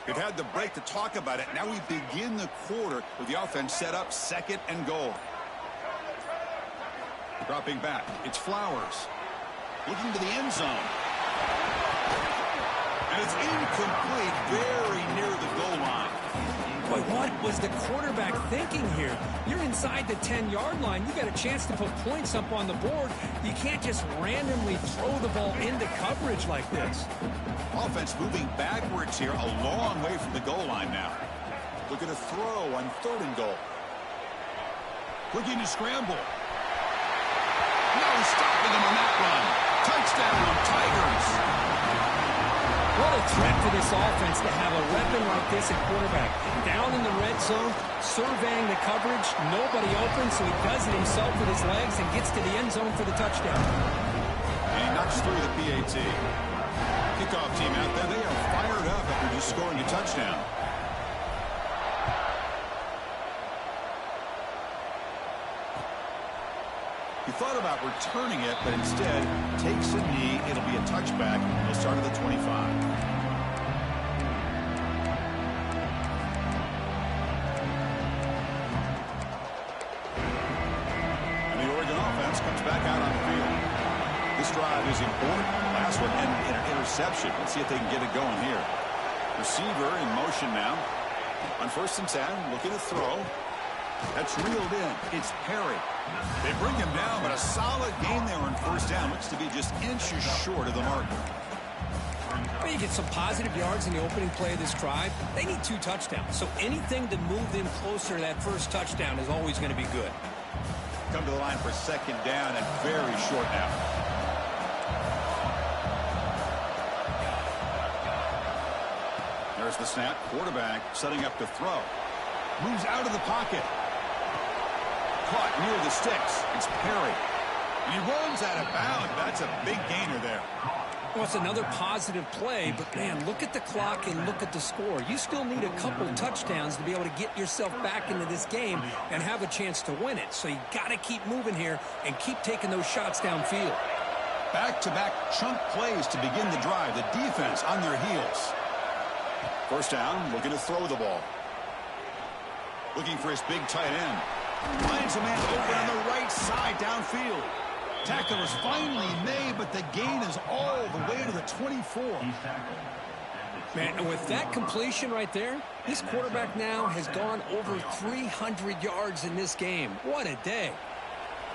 We've had the break to talk about it. Now we begin the quarter with the offense set up second and goal. Dropping back. It's Flowers. Looking to the end zone. And it's incomplete, very near the goal line. But what was the quarterback thinking here? You're inside the 10-yard line. You got a chance to put points up on the board. You can't just randomly throw the ball into coverage like this. Offense moving backwards here, a long way from the goal line now. Looking to throw on third and goal. Looking to scramble. No stopping him on that run. Touchdown, Tigers. What a threat for this offense to have a weapon like this at quarterback. Down in the red zone, surveying the coverage, nobody open, so he does it himself with his legs and gets to the end zone for the touchdown. And he knocks through the PAT. Kickoff team out there, they are fired up after just scoring a touchdown. He thought about returning it, but instead takes a knee. It'll be a touchback. He'll start at the 25. And the Oregon offense comes back out on the field. This drive is important. Last one ended in an interception. Let's see if they can get it going here. Receiver in motion now. On first and 10, looking to throw. That's reeled in. It's Perry. They bring him down, but a solid gain there on first down. Looks to be just inches short of the mark. Well, you get some positive yards in the opening play of this drive. They need 2 touchdowns, so anything to move them closer to that first touchdown is always going to be good. Come to the line for second down and very short now. There's the snap. Quarterback setting up to throw. Moves out of the pocket. Caught near the sticks. It's Perry. And he runs out of bounds. That's a big gainer there. Well, it's another positive play, but, man, look at the clock and look at the score. You still need a couple touchdowns to be able to get yourself back into this game and have a chance to win it. So you got to keep moving here and keep taking those shots downfield. Back-to-back chunk plays to begin the drive. The defense on their heels. First down, looking to throw the ball. Looking for his big tight end. Finds a man open on the right side downfield. Tackle is finally made, but the gain is all the way to the 24. Man, and with that completion right there, this quarterback now has gone over 300 yards in this game. What a day.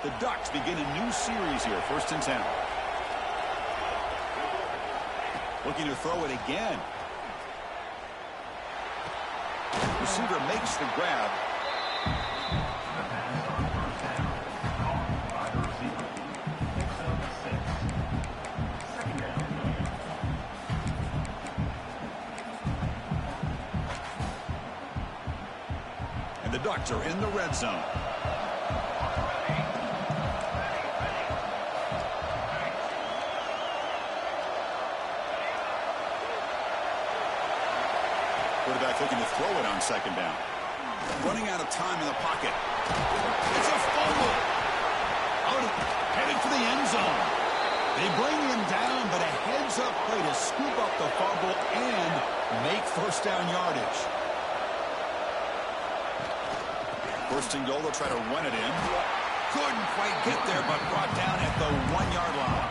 The Ducks begin a new series here, 1st and 10. Looking to throw it again. Receiver makes the grab. And the Ducks are in the red zone. Quarterback looking to throw it on 2nd down. Running out of time in the pocket. It's a fumble. Headed for the end zone. They bring him down, but a heads-up play to scoop up the fumble and make 1st down yardage. 1st and goal, they'll try to run it in. Couldn't quite get there, but brought down at the 1-yard line.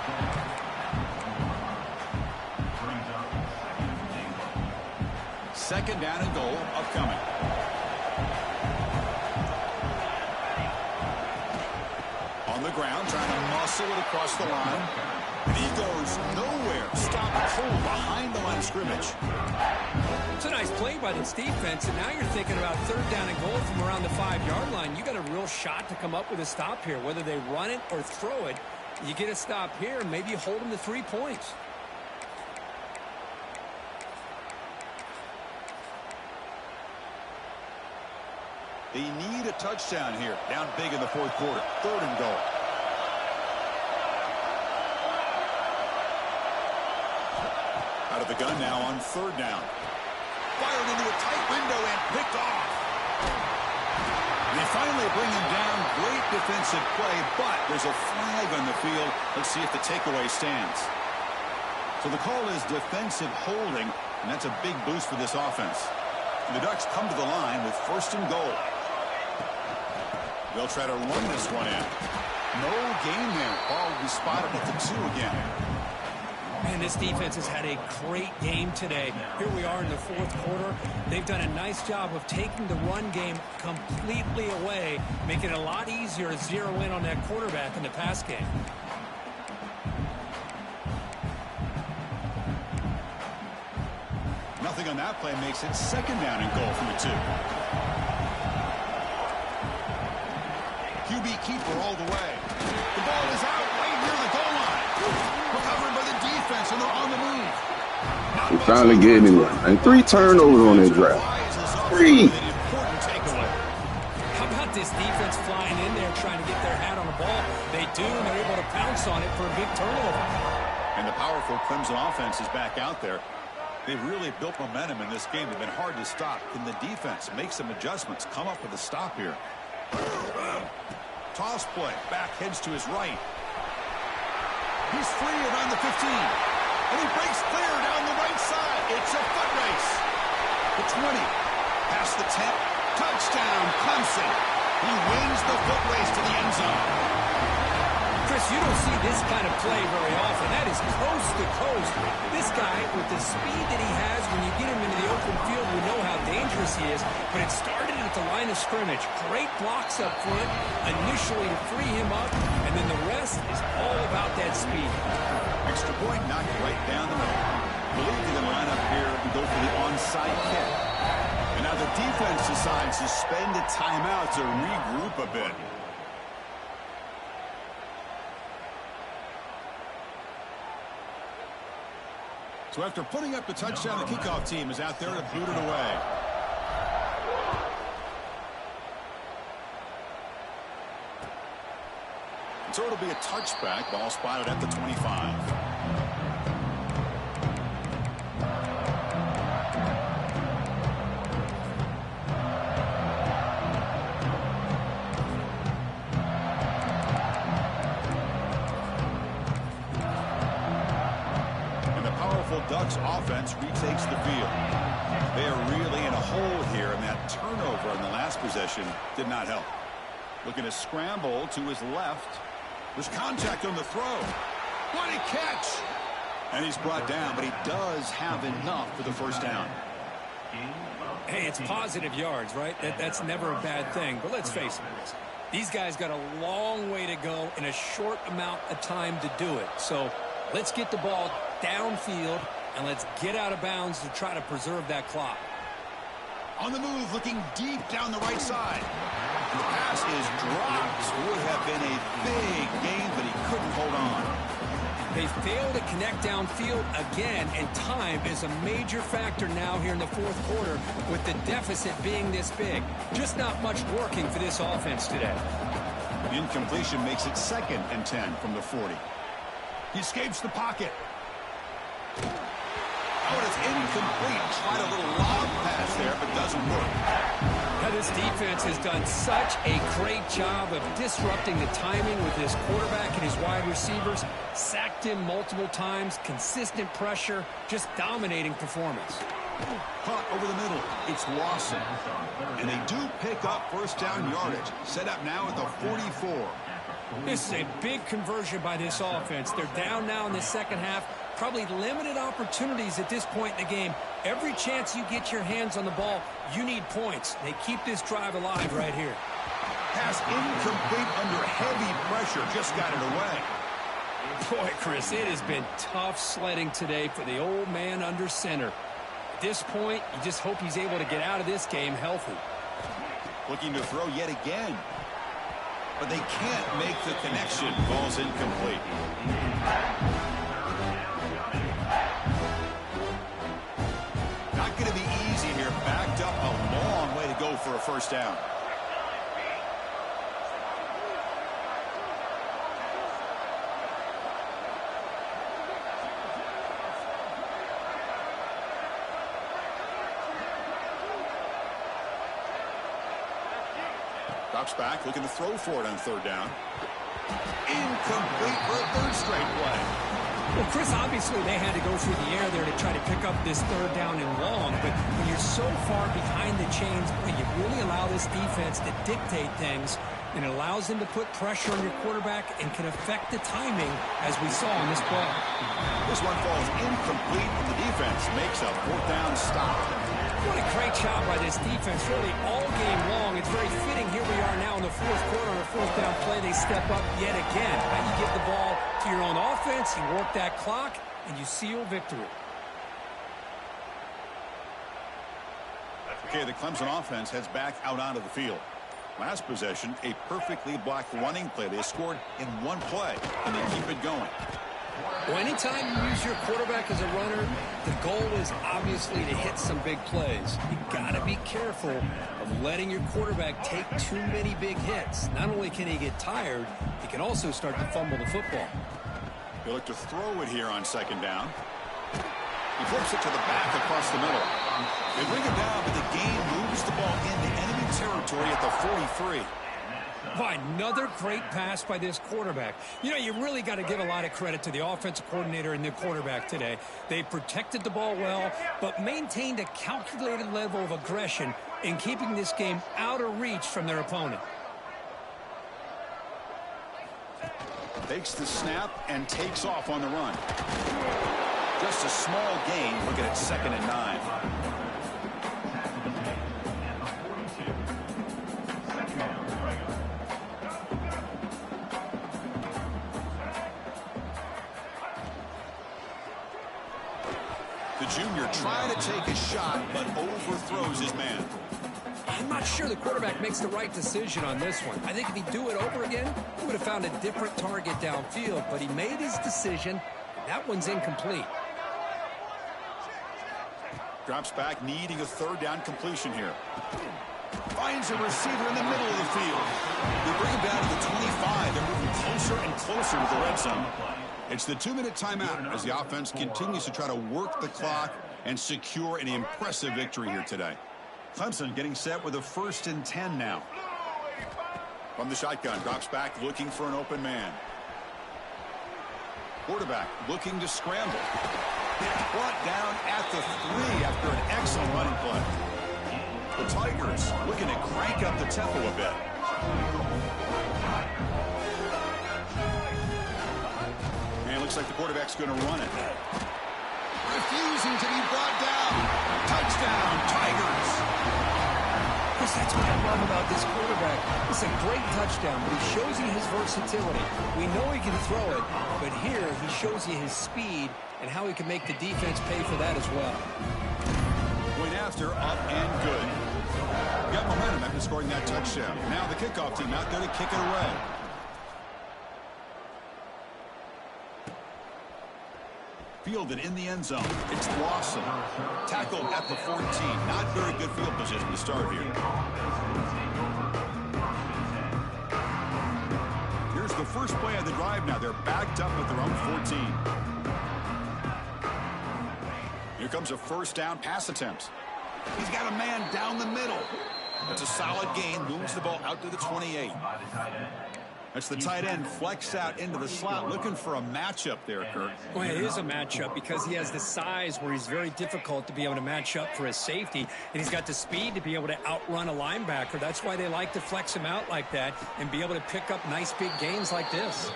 2nd down and goal upcoming. On the ground, trying to muscle it across the line. And he goes nowhere. Stopped cold behind the line of scrimmage. It's a nice play by this defense, and now you're thinking about 3rd down and goal from around the 5-yard line. You got a real shot to come up with a stop here. Whether they run it or throw it, you get a stop here, and maybe you hold them to 3 points. They need a touchdown here. Down big in the 4th quarter. 3rd and goal. Out of the gun now on 3rd down. Fired into a tight window and picked off. And they finally bring him down. Great defensive play, but there's a flag on the field. Let's see if the takeaway stands. So the call is defensive holding, and that's a big boost for this offense. And the Ducks come to the line with 1st and goal. They'll try to run this one in. No gain there. Ball will be spotted at the 2 again. Man, this defense has had a great game today. Here we are in the 4th quarter. They've done a nice job of taking the run game completely away, making it a lot easier to zero in on that quarterback in the pass game. Nothing on that play makes it 2nd down and goal from the 2. QB keeper all the way. The ball is out right near the goal line. Recovered by the defense, and they're on the move. He finally getting him one. And 3 turnovers on that drive. 3. How about this defense flying in there trying to get their hat on the ball? They do, and they're able to pounce on it for a big turnover. And the powerful Crimson offense is back out there. They've really built momentum in this game. They've been hard to stop. Can the defense make some adjustments, come up with a stop here? Toss play. Back heads to his right. He's free around the 15. And he breaks clear down the right side. It's a foot race. The 20. Past the 10. Touchdown, Clemson. He wins the foot race to the end zone. Chris, you don't see this kind of play very often. That is coast to coast. This guy, with the speed that he has, when you get him into the open field, we know how dangerous he is. But it started at the line of scrimmage. Great blocks up front, initially to free him up, and then the rest is all about that speed. Extra point knocked right down the middle. Believe they're going to line up here and go for the onside kick. And now the defense decides to spend a timeout to regroup a bit. So after putting up the touchdown, the kickoff team is out there to boot it away. So it'll be a touchback. Ball spotted at the 25. Beautiful Ducks offense retakes the field. They are really in a hole here, and that turnover on the last possession did not help. Looking to scramble to his left. There's contact on the throw. What a catch! And he's brought down, but he does have enough for the first down. Hey, it's positive yards, right? That's never a bad thing. But let's face it, these guys got a long way to go in a short amount of time to do it. So let's get the ball downfield, and let's get out of bounds to try to preserve that clock. On the move, looking deep down the right side. The pass is dropped. Would have been a big gain, but he couldn't hold on. They failed to connect downfield again, and time is a major factor now here in the fourth quarter with the deficit being this big. Just not much working for this offense today. The incompletion makes it 2nd and 10 from the 40. He escapes the pocket. Oh, it's incomplete. Tried a little lob pass there, but doesn't work. Now, this defense has done such a great job of disrupting the timing with his quarterback and his wide receivers. Sacked him multiple times, consistent pressure, just dominating performance. Caught over the middle. It's Lawson. And they do pick up first down yardage. Set up now at the 44. This is a big conversion by this offense. They're down now in the second half. Probably limited opportunities at this point in the game. Every chance you get your hands on the ball, you need points. They keep this drive alive right here. Pass incomplete under heavy pressure. Just got it away. Boy, Chris, it has been tough sledding today for the old man under center. At this point, you just hope he's able to get out of this game healthy. Looking to throw yet again. But they can't make the connection. Ball's incomplete. Not going to be easy here. Backed up a long way to go for a first down. Drops back, looking to throw for it on third down. Incomplete for a third straight play. Well, Chris, obviously they had to go through the air there to try to pick up this third down and long, but when you're so far behind the chains, you really allow this defense to dictate things, and it allows them to put pressure on your quarterback and can affect the timing, as we saw in this play. This one falls incomplete, and the defense makes a fourth down stop. What a great job by this defense, really all game long. It's very fitting. Here we are now in the fourth quarter on a fourth down play. They step up yet again. Now you give the ball to your own offense, you work that clock, and you seal victory. Okay, the Clemson offense heads back out onto the field. Last possession, a perfectly blocked running play. They scored in one play, and they keep it going. Well, anytime you use your quarterback as a runner, the goal is obviously to hit some big plays. You got to be careful of letting your quarterback take too many big hits. Not only can he get tired, he can also start to fumble the football. They look to throw it here on second down. He flips it to the back across the middle. They bring it down, but the game moves the ball into enemy territory at the 43. By another great pass by this quarterback. You know, you really got to give a lot of credit to the offensive coordinator and the quarterback today. They protected the ball well, but maintained a calculated level of aggression in keeping this game out of reach from their opponent. Takes the snap and takes off on the run. Just a small gain. Looking at 2nd and 9. The junior trying to take a shot, but overthrows his man. I'm not sure the quarterback makes the right decision on this one. I think if he'd do it over again, he would have found a different target downfield, but he made his decision. That one's incomplete. Drops back, needing a third down completion here. Finds a receiver in the middle of the field. They bring him down to the 25. They're moving closer and closer to the red zone. It's the 2-minute timeout as the offense continues to try to work the clock and secure an impressive victory here today. Clemson getting set with a 1st and 10 now. From the shotgun, drops back, looking for an open man. Quarterback looking to scramble. Brought down at the 3 after an excellent running play. The Tigers looking to crank up the tempo a bit. And it looks like the quarterback's going to run it. Refusing to be brought down. Touchdown, Tigers. Chris, that's what I love about this quarterback. It's a great touchdown, but he shows you his versatility. We know he can throw it, but here he shows you his speed and how he can make the defense pay for that as well. Point after, up and good. Got momentum after scoring that touchdown. Now the kickoff team out there to kick it away. Fielded in the end zone. It's Lawson. Tackled at the 14. Not very good field position to start here. Here's the first play of the drive now. They're backed up at their own 14. Here comes a first down pass attempt. He's got a man down the middle. That's a solid gain. Moves the ball out to the 28. That's the tight end flexed out into the slot, looking for a matchup there, Kirk. Well, it is a matchup because he has the size where he's very difficult to be able to match up for his safety, and he's got the speed to be able to outrun a linebacker. That's why they like to flex him out like that and be able to pick up nice big gains like this.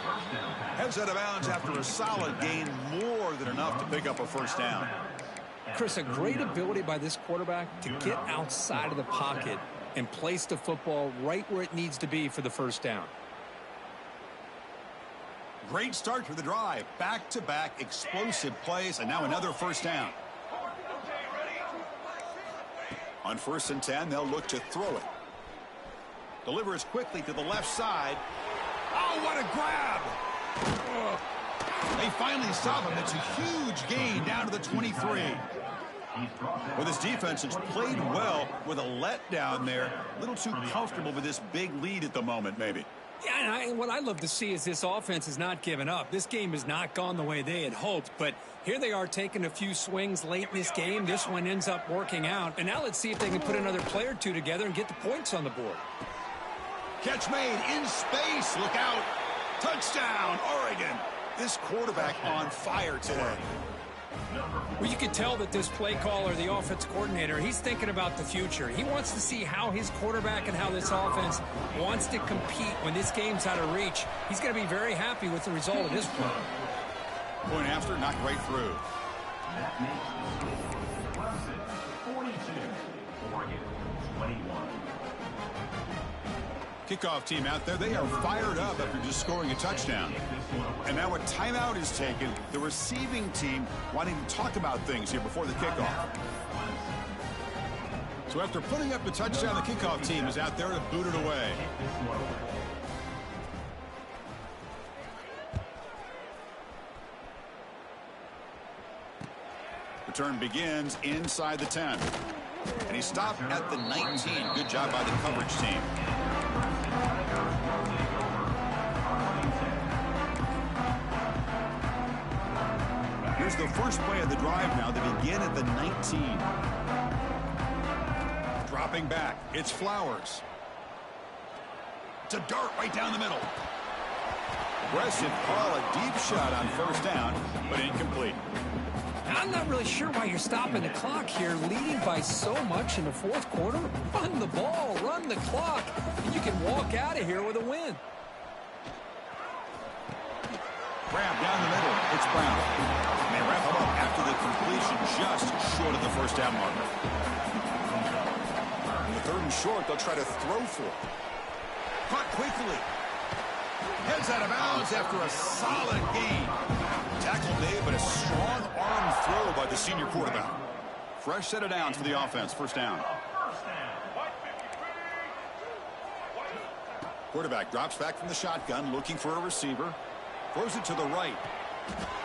Heads out of bounds after a solid gain, more than enough to pick up a first down. Chris, a great ability by this quarterback to get outside of the pocket and place the football right where it needs to be for the first down. Great start to the drive. Back-to-back explosive plays, and now another first down. On 1st and 10, they'll look to throw it. Delivers quickly to the left side. Oh, what a grab! Oh. They finally stop him. It's a huge gain down to the 23. Well, this defense has played well with a letdown there. A little too comfortable with this big lead at the moment, maybe. Yeah, and what I love to see is this offense has not given up. This game has not gone the way they had hoped, but here they are taking a few swings late in this game. This one ends up working out, and now let's see if they can put another play or two together and get the points on the board. Catch made in space. Look out. Touchdown, Oregon. This quarterback on fire today. Well, you can tell that this play caller, the offense coordinator, he's thinking about the future. He wants to see how his quarterback and how this offense wants to compete when this game's out of reach. He's going to be very happy with the result of this play. Point after, not right through. That makes Clemson 42, Oregon 21. Kickoff team out there, they are fired up after just scoring a touchdown. And now a timeout is taken. The receiving team wanting to talk about things here before the kickoff. So after putting up the touchdown, the kickoff team is out there to boot it away. Return begins inside the 10. And he stopped at the 19. Good job by the coverage team. Here's the first play of the drive now. They begin at the 19. Dropping back. It's Flowers. It's a dart right down the middle. Aggressive call, a deep shot on first down, but incomplete. I'm not really sure why you're stopping the clock here, leading by so much in the fourth quarter. Run the ball, run the clock, and you can walk out of here with a win. Grab down the middle. It's Brown. And they wrap him up after the completion just short of the first down marker. On the 3rd and short, they'll try to throw for it. Caught quickly. Heads out of bounds after a solid gain. Tackle made, but a strong arm throw by the senior quarterback. Fresh set of downs for the offense. First down. Quarterback drops back from the shotgun, looking for a receiver. Throws it to the right.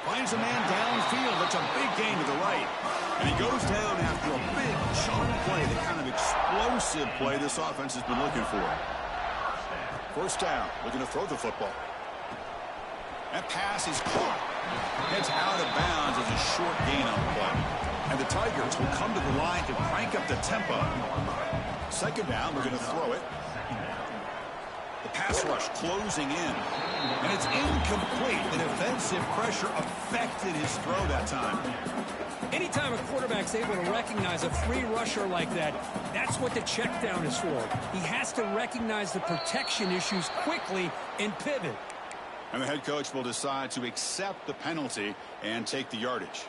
Finds a man downfield. That's a big gain to the right. And he goes down after a big chunk play, the kind of explosive play this offense has been looking for. First down, looking to throw the football. That pass is caught. It's out of bounds as a short gain on the play. And the Tigers will come to the line to crank up the tempo. Second down, we're going to throw it. The pass pass rush closing in. And it's incomplete. The defensive pressure affected his throw that time. Anytime a quarterback's able to recognize a free rusher like that, that's what the check down is for. He has to recognize the protection issues quickly and pivot. And the head coach will decide to accept the penalty and take the yardage.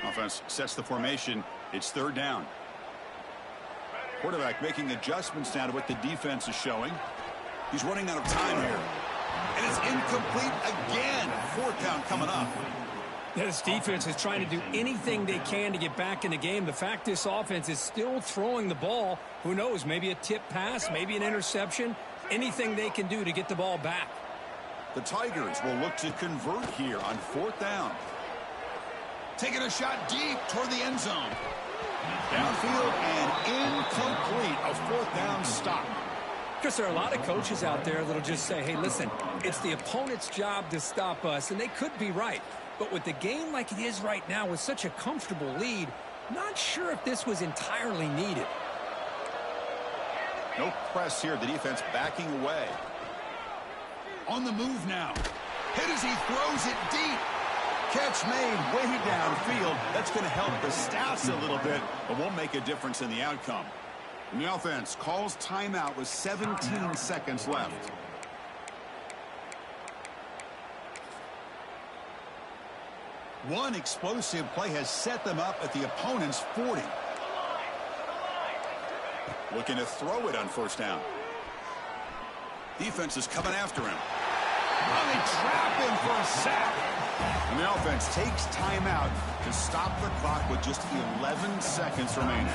Offense sets the formation. It's third down. Quarterback making adjustments now to what the defense is showing. He's running out of time here. And it's incomplete again. Fourth down coming up. This defense is trying to do anything they can to get back in the game. The fact this offense is still throwing the ball, who knows, maybe a tip pass, maybe an interception, anything they can do to get the ball back. The Tigers will look to convert here on fourth down. Taking a shot deep toward the end zone. Downfield and incomplete. A fourth down stop. Because there are a lot of coaches out there that'll just say, hey, listen, it's the opponent's job to stop us, and they could be right. But with the game like it is right now with such a comfortable lead, not sure if this was entirely needed. No press here. The defense backing away. On the move now. Hit as he throws it deep. Catch made way downfield. That's going to help the stats a little bit, but won't make a difference in the outcome. And the offense calls timeout with 17 seconds left. One explosive play has set them up at the opponent's 40. Looking to throw it on first down. Defense is coming after him. Oh, they trap him for a sack. And the offense takes timeout to stop the clock with just 11 seconds remaining.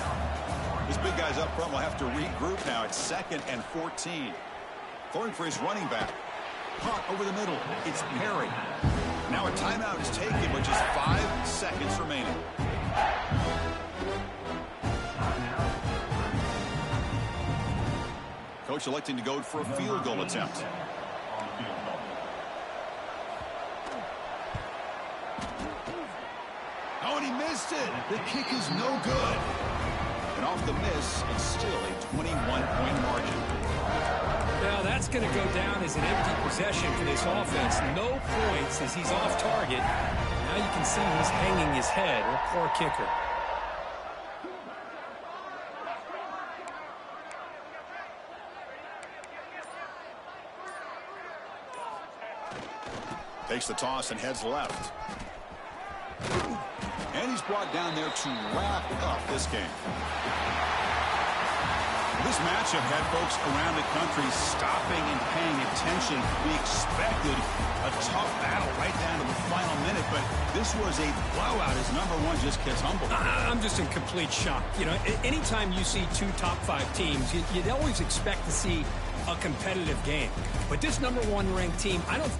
This big guy's up front will have to regroup now. It's 2nd and 14. Throwing for his running back. Caught over the middle. It's Perry. Now a timeout is taken with just 5 seconds remaining. Coach electing to go for a field goal attempt. Oh, and he missed it. The kick is no good. And off the miss, it's still a 21-point margin. Now that's going to go down as an empty possession for this offense. No points as he's off target. Now you can see he's hanging his head. A poor kicker. Takes the toss and heads left. And he's brought down there to wrap up this game. This matchup had folks around the country stopping and paying attention. We expected a tough battle right down to the final minute, but this was a blowout as number one just gets humbled. I'm just in complete shock. You know, anytime you see two top 5 teams, you'd always expect to see a competitive game. But this number 1 ranked team, I don't